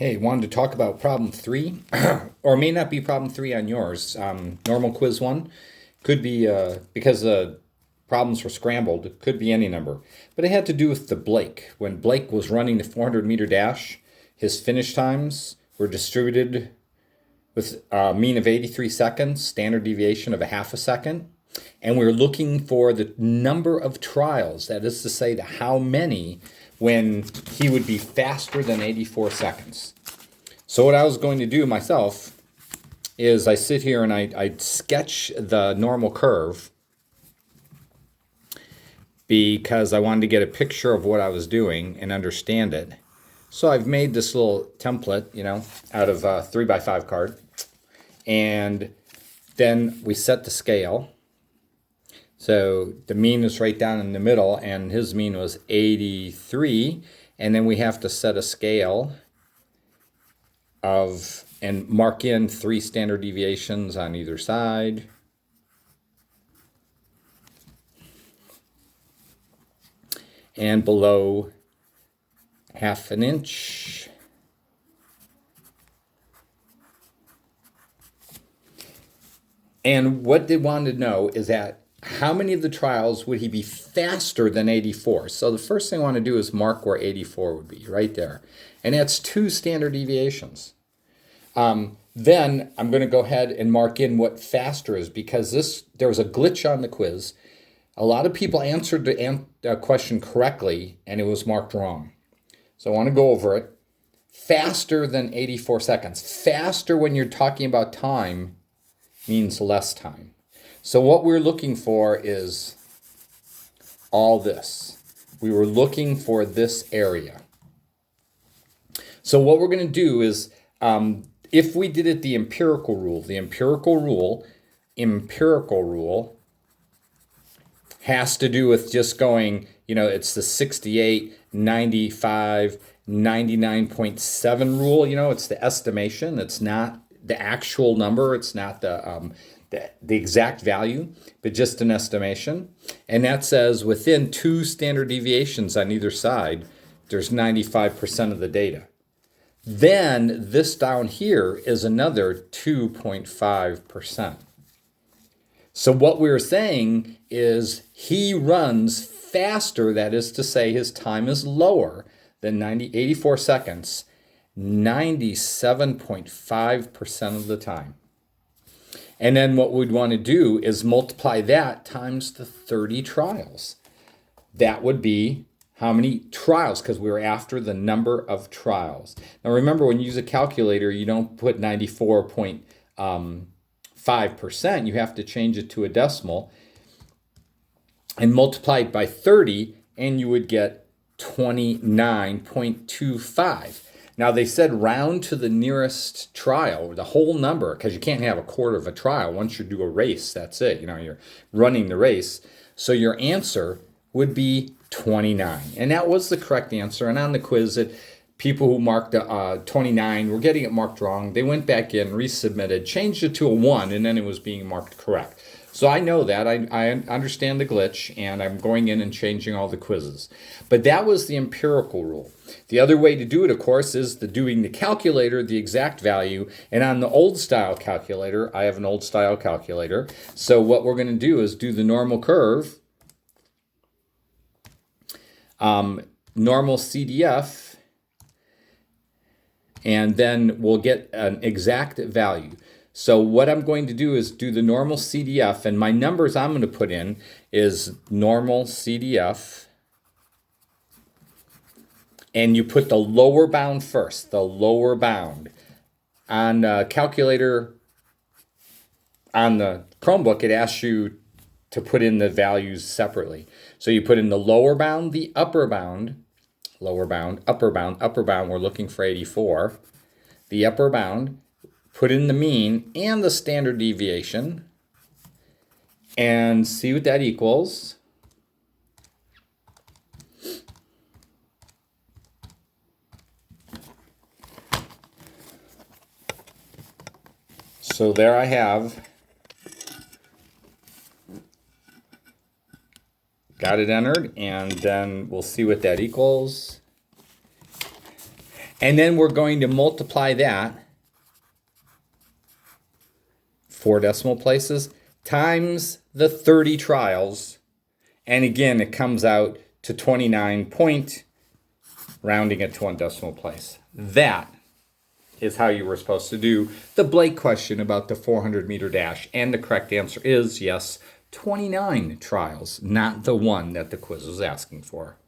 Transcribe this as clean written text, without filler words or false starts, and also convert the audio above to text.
Hey, wanted to talk about problem three, or may not be problem three on yours. Normal quiz one could be because the problems were scrambled. It could be any number, but it had to do with the Blake. When Blake was running the 400-meter dash, his finish times were distributed with a mean of 83 seconds, standard deviation of a half a second, and we're looking for the number of trials. That is to say, the how many when he would be faster than 84 seconds. So what I was going to do myself is I sit here and I sketch the normal curve because I wanted to get a picture of what I was doing and understand it. So I've made this little template, out of a 3x5 card. And then we set the scale. So the mean is right down in the middle, and his mean was 83. And then we have to set a scale and mark in 3 standard deviations on either side. And below half an inch. And what they wanted to know is that how many of the trials would he be faster than 84? So the first thing I want to do is mark where 84 would be, right there. And that's 2 standard deviations. Then I'm going to go ahead and mark in what faster is, because there was a glitch on the quiz. A lot of people answered the question correctly, and it was marked wrong. So I want to go over it. Faster than 84 seconds. Faster when you're talking about time means less time. So what we're looking for is all this. We were looking for this area. So what we're going to do is, if we did it the empirical rule has to do with just going, it's the 68, 95, 99.7 rule. It's the estimation. It's not the actual number. It's not the exact value, but just an estimation. And that says within 2 standard deviations on either side, there's 95% of the data. Then this down here is another 2.5%. So what we're saying is he runs faster, that is to say his time is lower than 84 seconds, 97.5% of the time. And then what we'd want to do is multiply that times the 30 trials. That would be how many trials, because we were after the number of trials. Now remember, when you use a calculator, you don't put 94.5%. You have to change it to a decimal and multiply it by 30, and you would get 29.25. Now, they said round to the nearest trial, the whole number, because you can't have a quarter of a trial. Once you do a race, that's it. You're running the race. So your answer would be 29. And that was the correct answer. And on the quiz, people who marked 29 were getting it marked wrong. They went back in, resubmitted, changed it to a 1, and then it was being marked correct. So I know that. I understand the glitch, and I'm going in and changing all the quizzes. But that was the empirical rule. The other way to do it, of course, is doing the calculator, the exact value. And on the old style calculator, I have an old style calculator. So what we're going to do is do the normal curve, normal CDF, and then we'll get an exact value. So what I'm going to do is do the normal CDF, and my numbers I'm going to put in is normal CDF, and you put the lower bound first, the lower bound. On the calculator, on the Chromebook, it asks you to put in the values separately. So you put in the lower bound, the upper bound, lower bound, upper bound, we're looking for 84, the upper bound, put in the mean and the standard deviation, and see what that equals. So there I have, got it entered, and then we'll see what that equals. And then we're going to multiply that 4 decimal places times the 30 trials. And again, it comes out to 29 point, rounding it to 1 decimal place. That is how you were supposed to do the Blake question about the 400-meter dash. And the correct answer is, yes, 29 trials, not the one that the quiz was asking for.